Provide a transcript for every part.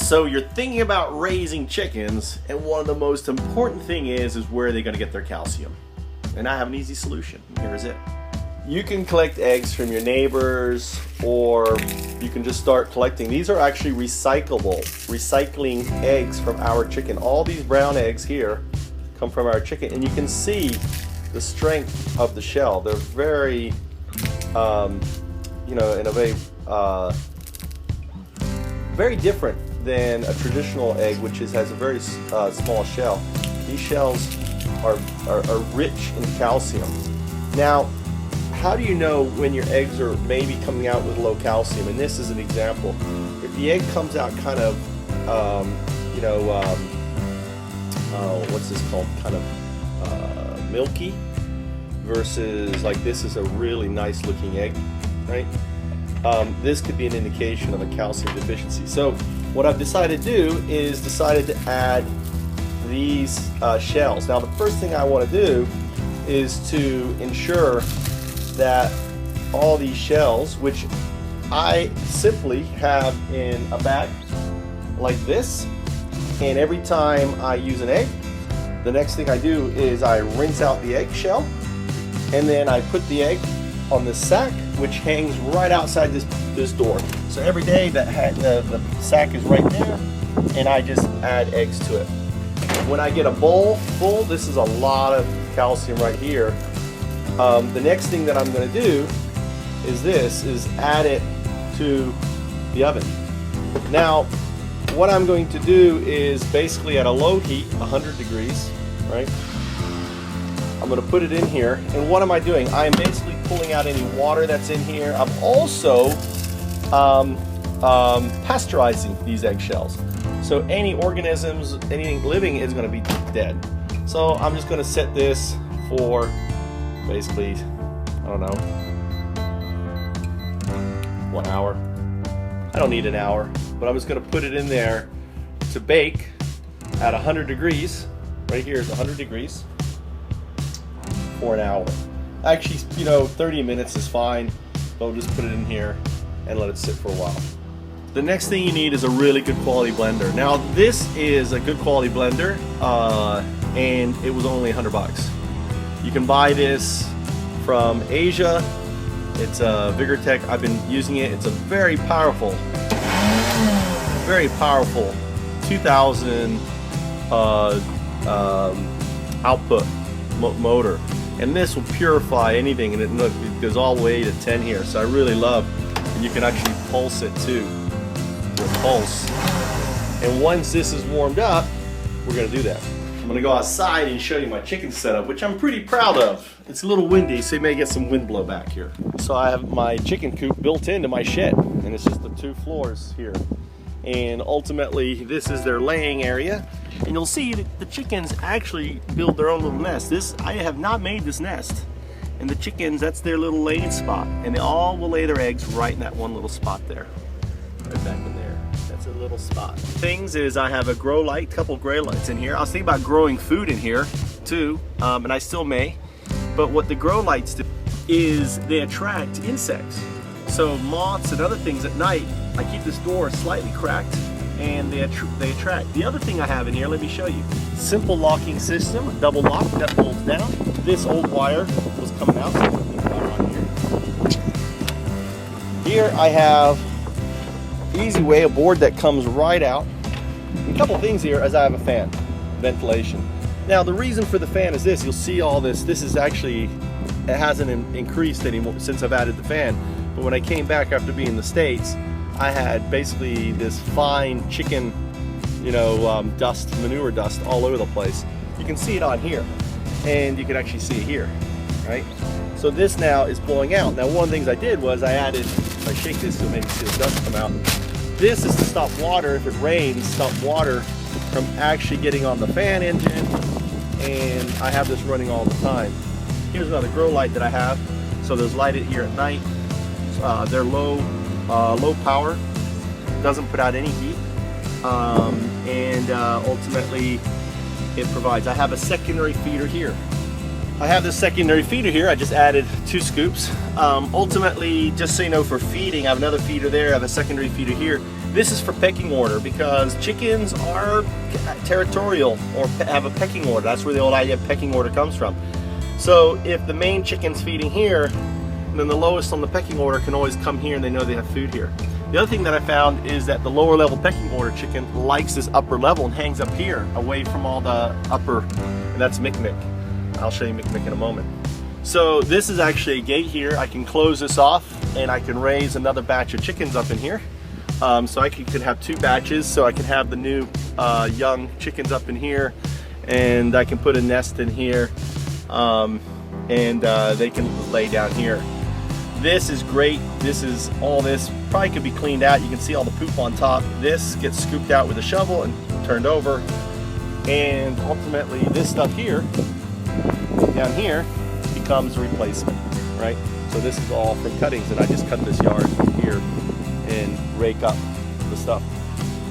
So you're thinking about raising chickens, and one of the most important thing is where are they going to get their calcium? And I have an easy solution. Here is it. You can collect eggs from your neighbors, or you can just start collecting. These are actually recycling eggs from our chicken. All these brown eggs here come from our chicken, and you can see the strength of the shell. They're very, you know, in a way, very different than a traditional egg, which has a very small shell. These shells are rich in calcium. Now, how do you know when your eggs are maybe coming out with low calcium? And this is an example. If the egg comes out kind of, you know, what's this called? Kind of milky, versus like this is a really nice looking egg, right? This could be an indication of a calcium deficiency. So what I've decided to do is to add these shells. Now the first thing I want to do is to ensure that all these shells, which I simply have in a bag like this, and every time I use an egg, the next thing I do is I rinse out the egg shell, and then I put the egg on this sack, which hangs right outside this door. So every day the sack is right there, and I just add eggs to it. When I get a bowl full, this is a lot of calcium right here. The next thing that I'm going to do is add it to the oven. Now, what I'm going to do is basically at a low heat, 100 degrees, right? I'm going to put it in here, and what am I doing? I'm basically pulling out any water that's in here. I'm also pasteurizing these eggshells. So any organisms, anything living is going to be dead. So I'm just going to set this for basically, I don't know, 1 hour. I don't need an hour, but I'm just going to put it in there to bake at 100 degrees. Right here is 100 degrees for an hour. Actually, you know, 30 minutes is fine, but we'll just put it in here and let it sit for a while. The next thing you need is a really good quality blender. Now this is a good quality blender, and it was only 100 bucks. You can buy this from Asia. It's a Vigortech. I've been using it. It's a very powerful 2000 output motor, and this will purify anything, and it goes all the way to 10 here. So I really love, and you can actually pulse it too. Pulse. And once this is warmed up, we're going to do that. I'm going to go outside and show you my chicken setup, which I'm pretty proud of. It's a little windy, so you may get some wind blow back here. So I have my chicken coop built into my shed, and it's just the 2 floors here. And ultimately, this is their laying area. And you'll see that the chickens actually build their own little nest. I have not made this nest. And the chickens, that's their little laying spot. And they all will lay their eggs right in that one little spot there. Right back in there. That's a little spot. Things is I have a grow light, couple grow lights in here. I was thinking about growing food in here too, and I still may. But what the grow lights do is they attract insects. So moths and other things at night, I keep this door slightly cracked, and they attract. The other thing I have in here, let me show you. Simple locking system, a double lock that folds down. This old wire was coming out, so put this wire on here. Here I have easy way, a board that comes right out. And a couple things here is I have a fan, ventilation. Now the reason for the fan is this. You'll see all this. This is actually, it hasn't increased anymore since I've added the fan. But when I came back after being in the States, I had basically this fine chicken, you know, dust, manure dust all over the place. You can see it on here, and you can actually see it here, right? So this now is blowing out. Now one of the things I did was I added, if I shake this, you'll maybe see the dust come out. This is to stop water, if it rains, stop water from actually getting on the fan engine, and I have this running all the time. Here's another grow light that I have. So there's lighted here at night. They're low power, doesn't put out any heat, and ultimately it provides. I have a secondary feeder here. I have this secondary feeder here. I just added 2 scoops. Ultimately, just so you know, for feeding, I have another feeder there. I have a secondary feeder here. This is for pecking order because chickens are territorial or have a pecking order. That's where the old idea of pecking order comes from. So if the main chicken's feeding here, then the lowest on the pecking order can always come here and they know they have food here. The other thing that I found is that the lower level pecking order chicken likes this upper level and hangs up here away from all the upper, and that's Mick. I'll show you Mick in a moment. So this is actually a gate here. I can close this off and I can raise another batch of chickens up in here. So I could have 2 batches, so I can have the new young chickens up in here, and I can put a nest in here, and they can lay down here. This is great. This probably could be cleaned out. You can see all the poop on top. This gets scooped out with a shovel and turned over, and ultimately this stuff here, down here, becomes a replacement, right? So this is all from cuttings, and I just cut this yard here and rake up the stuff.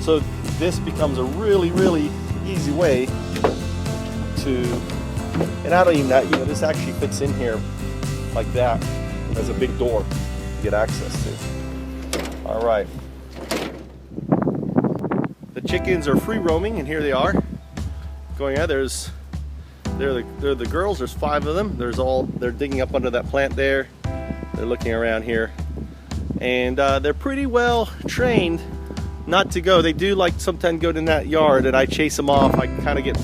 So this becomes a really, really easy way to, and I don't even know, this actually fits in here like that as a big door to get access to. All right. The chickens are free roaming, and here they are going out. They're the girls. There's 5 of them. They're digging up under that plant there. They're looking around here. And they're pretty well trained not to go. They do like sometimes go in that yard, and I chase them off. I kind of get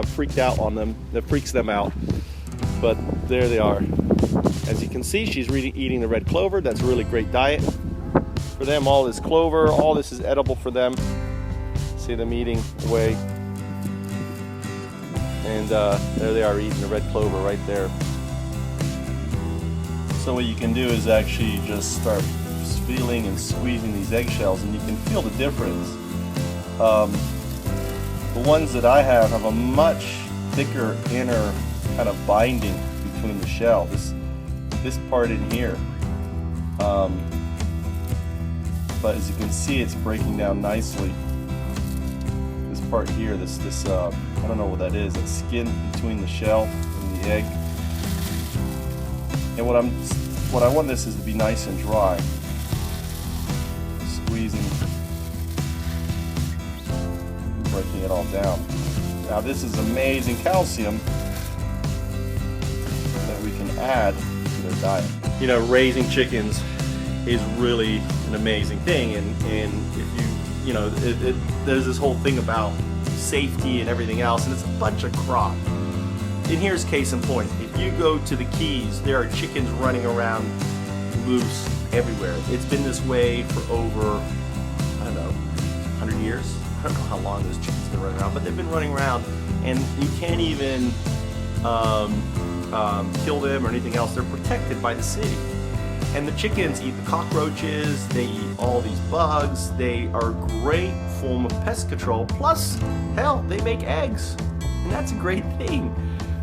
freaked out on them. That freaks them out. But there they are. As you can see, she's really eating the red clover. That's a really great diet for them. All this clover, all this is edible for them. See them eating away. And there they are eating the red clover right there. So what you can do is actually just start feeling and squeezing these eggshells, and you can feel the difference. The ones that I have a much thicker inner kind of binding between the shell. This part in here. But as you can see, it's breaking down nicely. This part here, I don't know what that is. That skin between the shell and the egg. And what I want this is to be nice and dry. Squeezing, breaking it all down. Now this is amazing calcium that we can add to their diet. Raising chickens is really an amazing thing, and if there's this whole thing about safety and everything else, and it's a bunch of crop. And here's case in point. If you go to the Keys, there are chickens running around loose everywhere. It's been this way for over, I don't know, 100 years. I don't know how long those chickens have been running around, but they've been running around, and you can't even kill them or anything else. They're protected by the city. And the chickens eat the cockroaches, they eat all these bugs. They are a great form of pest control. Plus, hell, they make eggs, and that's a great thing.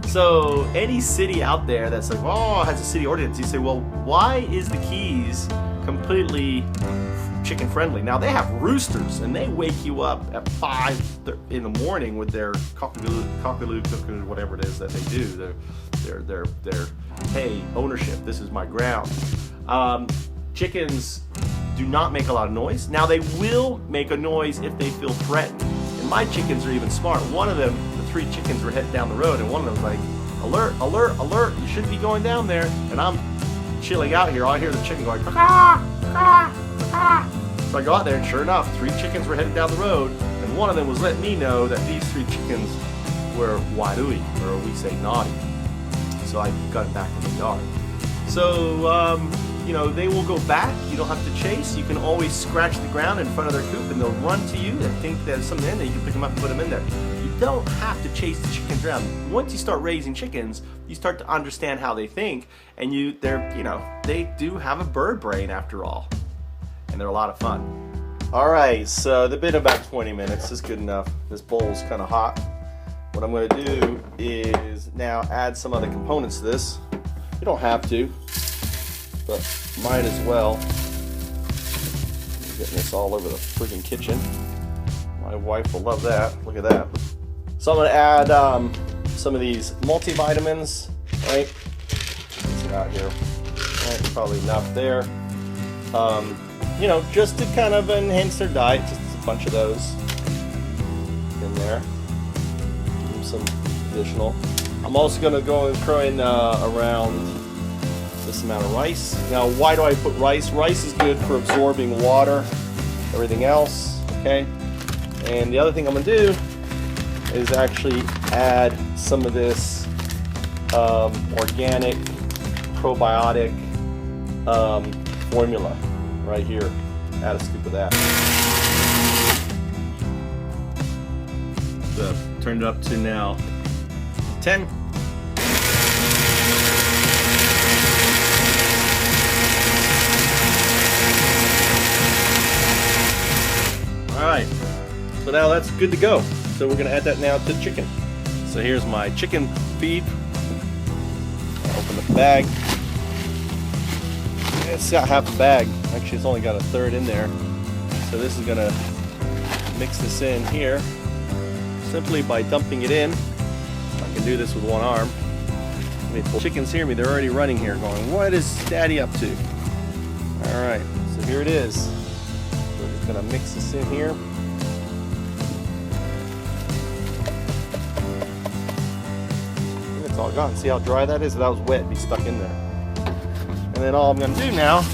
So any city out there that's like, oh, has a city ordinance, you say, well, why is the Keys completely chicken friendly? Now they have roosters, and they wake you up at 5 in the morning with their cockaloo, whatever it is that they do. Their hey, ownership, this is my ground. Chickens do not make a lot of noise. Now they will make a noise if they feel threatened. And my chickens are even smart. One of them, the 3 chickens were heading down the road, and one of them was like, alert, alert, alert, you shouldn't be going down there. And I'm chilling out here. I hear the chicken going, caw, caw, caw. So I go out there, and sure enough, 3 chickens were headed down the road, and one of them was letting me know that these 3 chickens were wadui, or we say naughty. So I got it back in the yard. So, they will go back. You don't have to chase. You can always scratch the ground in front of their coop, and they'll run to you and think there's something in there. You can pick them up and put them in there. You don't have to chase the chickens around. Once you start raising chickens, you start to understand how they think, and they do have a bird brain after all, and they're a lot of fun. All right, so they've been about 20 minutes. That's good enough. This bowl's kind of hot. What I'm going to do is now add some other components to this. You don't have to, but might as well. I'm getting this all over the friggin' kitchen. My wife will love that. Look at that. So I'm going to add some of these multivitamins, right? Get it out here. Right, probably enough there. you know, just to kind of enhance their diet. Just a bunch of those in there. Some additional. I'm also going to go and throw in around this amount of rice. Now, why do I put rice? Rice is good for absorbing water, everything else, okay? And the other thing I'm going to do is actually add some of this organic probiotic formula right here. Add a scoop of that. So, turned it up to now 10. Alright, so now that's good to go. So we're going to add that now to chicken. So here's my chicken feed. I'll open the bag. It's got half a bag. Actually, it's only got a third in there. So this is going to mix this in here simply by dumping it in. I can do this with one arm. Chickens hear me, they're already running here going, what is Daddy up to? Alright, so here it is. We're just going to mix this in here. And it's all gone. See how dry that is? If that was wet, it'd be stuck in there. And then all I'm going to do now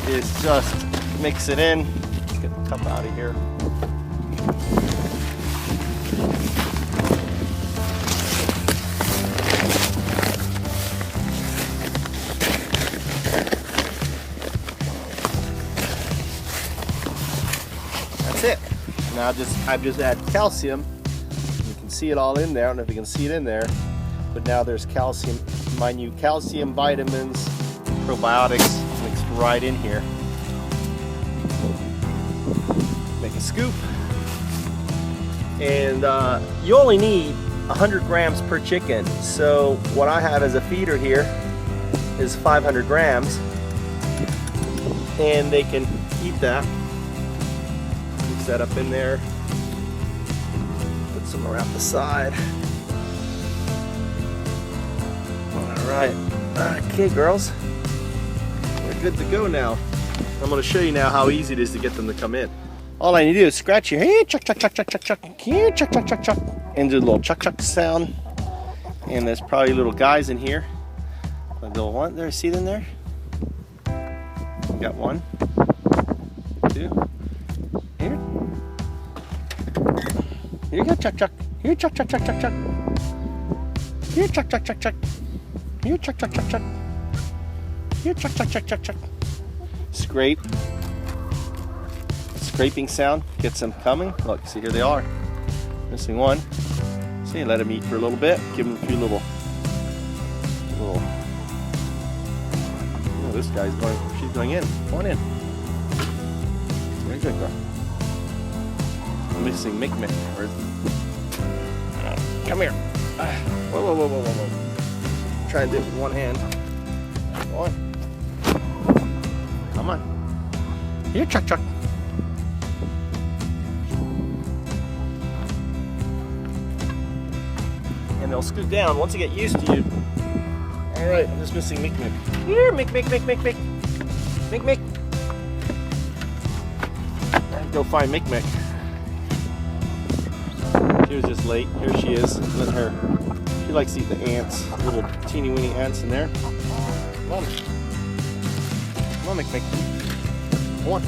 is just mix it in. Let's get the cup out of here. That's it. Now I've just added calcium. You can see it all in there. I don't know if you can see it in there, but now there's calcium, minute calcium, vitamins, probiotics mixed right in here. Make a scoop, and you only need 100 grams per chicken. So what I have as a feeder here is 500 grams, and they can eat that. Mix that up in there. Put some around the side. All right. Okay, girls. Good to go now. I'm going to show you now how easy it is to get them to come in. All I need to do is scratch your hand, chuck, chuck, chuck, chuck, chuck, chuck, here, chuck, chuck, chuck, chuck, and do a little chuck, chuck sound. And there's probably little guys in here. A little one there, see them there? Got one, two, here. Here you go, chuck, chuck. Here, chuck, chuck, chuck, chuck, chuck. Here, chuck, chuck, chuck, chuck. Here, chuck, chuck, chuck, chuck. Here, chuck, chuck, chuck, chuck, chuck. Scrape. Scraping sound gets them coming. Look, see, here they are. Missing one. See, let them eat for a little bit. Give them a few little. Oh, this guy's going. She's going in. Come on in. Very good, girl. I'm missing Mick. Come here. Whoa, whoa, whoa, whoa, whoa, whoa. Try and do it with one hand. Come on. Come on. Here, Chuck, Chuck. And they'll scoot down once they get used to you. Alright, I'm just missing Mick. Here, Mick. Mick. I'd go find Mick. She was just late. Here she is. Let her. She likes to eat the ants. Little teeny weeny ants in there. Come on. Come on, Mick. Come on.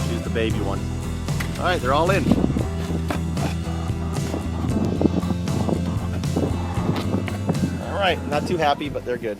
She's the baby one. Alright, they're all in. Alright, not too happy, but they're good.